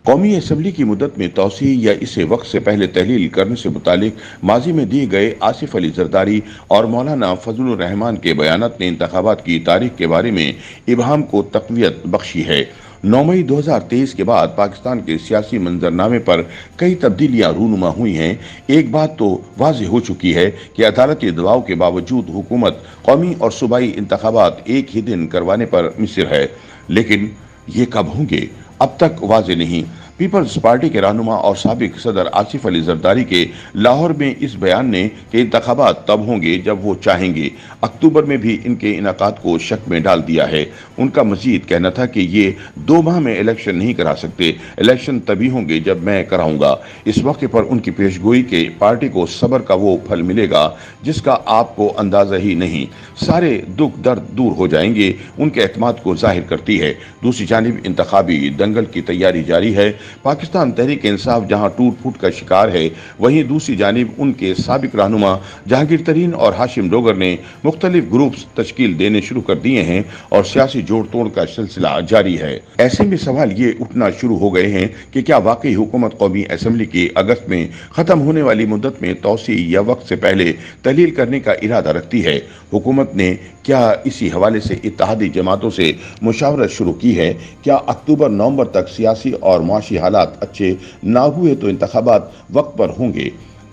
قومی اسمبلی کی مدت میں توسیع یا اسے وقت سے پہلے تحلیل کرنے سے متعلق ماضی میں دیے گئے آصف علی زرداری اور مولانا فضل الرحمان کے بیانات نے انتخابات کی تاریخ کے بارے میں ابہام کو تقویت بخشی ہے۔ 9 مئی 2023 کے بعد پاکستان کے سیاسی منظرنامے پر کئی تبدیلیاں رونما ہوئی ہیں۔ ایک بات تو واضح ہو چکی ہے کہ عدالتی دباؤ کے باوجود حکومت قومی اور صوبائی انتخابات ایک ہی دن کروانے پر مصر ہے، لیکن یہ کب ہوں گے اب تک واضح نہیں۔ پیپلز پارٹی کے رہنما اور سابق صدر آصف علی زرداری کے لاہور میں اس بیان نے کہ انتخابات تب ہوں گے جب وہ چاہیں گے، اکتوبر میں بھی ان کے انعقاد کو شک میں ڈال دیا ہے۔ ان کا مزید کہنا تھا کہ یہ 2 ماہ میں الیکشن نہیں کرا سکتے، الیکشن تبھی ہوں گے جب میں کراؤں گا۔ اس موقع پر ان کی پیشگوئی کہ پارٹی کو صبر کا وہ پھل ملے گا جس کا آپ کو اندازہ ہی نہیں، سارے دکھ درد دور ہو جائیں گے، ان کے اعتماد کو ظاہر کرتی ہے۔ دوسری جانب انتخابی دنگل کی تیاری جاری ہے۔ پاکستان تحریک انصاف جہاں ٹوٹ پھوٹ کا شکار ہے، وہیں دوسری جانب ان کے سابق رہنما جہانگیر ترین اور ہاشم ڈوگر نے مختلف گروپس تشکیل دینے شروع کر دیے ہیں اور سیاسی جوڑ توڑ کا سلسلہ جاری ہے۔ ایسے میں سوال یہ اٹھنا شروع ہو گئے ہیں کہ کیا واقعی حکومت قومی اسمبلی کی اگست میں ختم ہونے والی مدت میں توسیع یا وقت سے پہلے تحلیل کرنے کا ارادہ رکھتی ہے؟ حکومت نے کیا اسی حوالے سے اتحادی جماعتوں سے مشاورت شروع کی ہے؟ کیا اکتوبر نومبر تک سیاسی اور معاشی حالات اچھے نہ ہوئے تو انتخابات وقت پر ہوں گے؟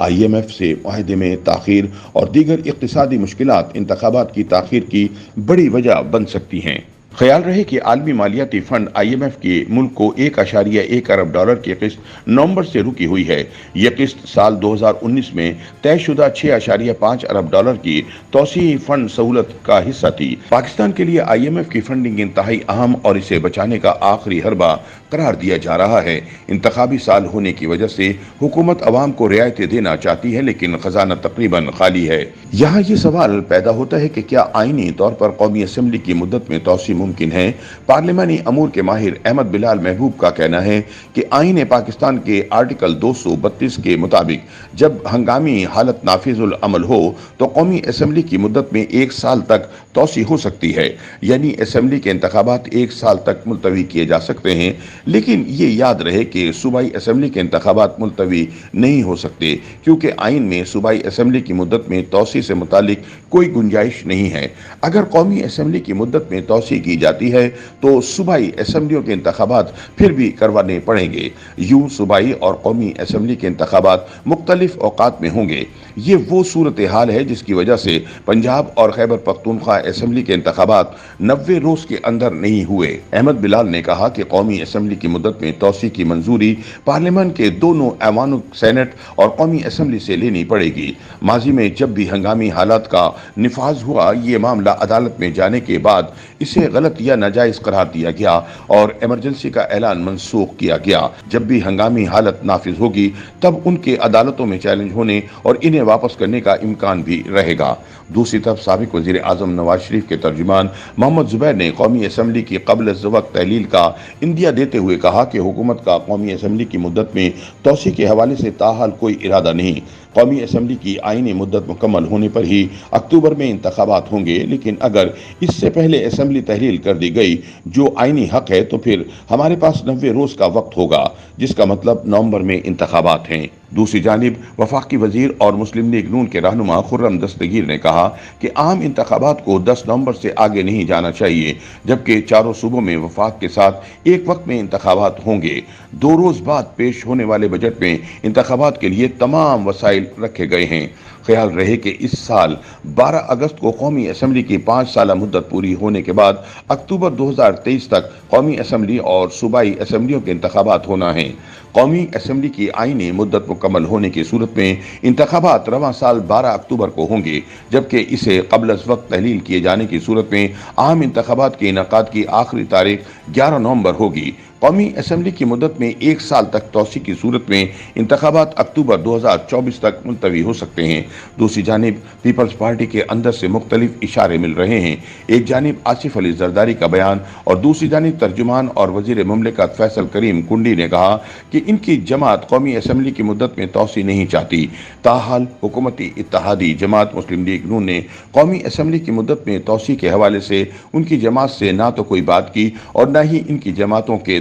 IMF سے معاہدے میں تاخیر اور دیگر اقتصادی مشکلات انتخابات کی تاخیر کی بڑی وجہ بن سکتی ہیں۔ خیال رہے کہ عالمی مالیاتی فنڈ IMF کی ملک کو $1.1 ارب کی قسط نومبر سے رکی ہوئی ہے۔ یہ قسط سال 2019 میں طے شدہ $6.5 ارب کی توسیعی فنڈ سہولت کا حصہ تھی۔ پاکستان کے لیے IMF کی فنڈنگ انتہائی اہم اور اسے بچانے کا آخری حربہ قرار دیا جا رہا ہے۔ انتخابی سال ہونے کی وجہ سے حکومت عوام کو رعایتیں دینا چاہتی ہے، لیکن خزانہ تقریباً خالی ہے۔ یہاں یہ سوال پیدا ہوتا ہے کہ کیا آئینی طور پر قومی اسمبلی کی مدت میں توسیع ممکن ہے؟ پارلیمانی امور کے ماہر احمد بلال محبوب کا کہنا ہے کہ آئین پاکستان کے آرٹیکل 232 کے مطابق جب ہنگامی حالت نافذ العمل ہو تو قومی اسمبلی کی مدت میں 1 سال تک توسیع ہو سکتی ہے، یعنی اسمبلی کے انتخابات 1 سال تک ملتوی کیے جا سکتے ہیں۔ لیکن یہ یاد رہے کہ صوبائی اسمبلی کے انتخابات ملتوی نہیں ہو سکتے، کیونکہ آئین میں صوبائی اسمبلی کی مدت میں توسیع سے متعلق کوئی گنجائش نہیں ہے۔ اگر قومی اسمبلی کی مدت میں توسیع کی جاتی ہے تو صوبائی اسمبلیوں کے انتخابات پھر بھی کروانے پڑیں گے۔ یوں صوبائی اور قومی اسمبلی کے انتخابات مختلف اوقات میں ہوں گے۔ یہ وہ صورتحال ہے جس کی وجہ سے پنجاب اور خیبر پختونخوا اسمبلی کے انتخابات 90 روز کے اندر نہیں ہوئے۔ احمد بلال نے کہا کہ قومی اسمبلی کی مدت میں توسیع کی منظوری پارلیمان کے دونوں ایوانوں سینٹ اور قومی اسمبلی سے لینی پڑے گی۔ ماضی میں جب بھی ہنگامی حالات کا نفاذ ہوا، یہ معاملہ عدالت میں جانے کے بعد اسے غلط یا ناجائز قرار دیا گیا اور ایمرجنسی کا اعلان منسوخ کیا گیا۔ جب بھی ہنگامی حالت نافذ ہوگی تب ان کے عدالتوں میں چیلنج ہونے اور انہیں واپس کرنے کا امکان بھی رہے گا۔ دوسری طرف سابق وزیر اعظم نواز شریف کے ترجمان محمد زبیر نے قومی اسمبلی کی قبل از وقت تحلیل کا اندیہ دیتے ہوئے کہا کہ حکومت کا قومی اسمبلی کی مدت میں توسیع کے حوالے سے تاحال کوئی ارادہ نہیں۔ قومی اسمبلی کی آئینی مدت مکمل ہونے پر ہی اکتوبر میں انتخابات ہوں گے، لیکن اگر اس سے پہلے اسمبلی تحلیل کر دی گئی جو آئینی حق ہے تو پھر ہمارے پاس 90 روز کا وقت ہوگا، جس کا مطلب نومبر میں انتخابات ہیں۔ دوسری جانب وفاقی وزیر اور مسلم لیگ نون کے رہنما خرم دستگیر نے کہا کہ عام انتخابات کو 10 نومبر سے آگے نہیں جانا چاہیے، جبکہ چاروں صوبوں میں وفاق کے ساتھ ایک وقت میں انتخابات ہوں گے۔ 2 روز بعد پیش ہونے والے بجٹ میں انتخابات کے لیے تمام وسائل رکھے گئے ہیں۔ خیال رہے کہ اس سال 12 اگست کو قومی اسمبلی کی 5 سالہ مدت پوری ہونے کے بعد اکتوبر 2023 تک قومی اسمبلی اور صوبائی اسمبلیوں کے انتخابات ہونا ہیں۔ قومی اسمبلی کی آئینی مدت مکمل ہونے کی صورت میں انتخابات رواں سال 12 اکتوبر کو ہوں گے، جبکہ اسے قبل از وقت تحلیل کیے جانے کی صورت میں عام انتخابات کے انعقاد کی آخری تاریخ 11 نومبر ہوگی۔ قومی اسمبلی کی مدت میں 1 سال تک توسیع کی صورت میں انتخابات اکتوبر 2024 تک ملتوی ہو سکتے ہیں۔ دوسری جانب پیپلز پارٹی کے اندر سے مختلف اشارے مل رہے ہیں۔ ایک جانب آصف علی زرداری کا بیان اور دوسری جانب ترجمان اور وزیر مملکت فیصل کریم کنڈی نے کہا کہ ان کی جماعت قومی اسمبلی کی مدت میں توسیع نہیں چاہتی۔ تاحال حکومتی اتحادی جماعت مسلم لیگ نون نے قومی اسمبلی کی مدت میں توسیع کے حوالے سے ان کی جماعت سے نہ تو کوئی بات کی اور نہ ہی ان کی جماعتوں کے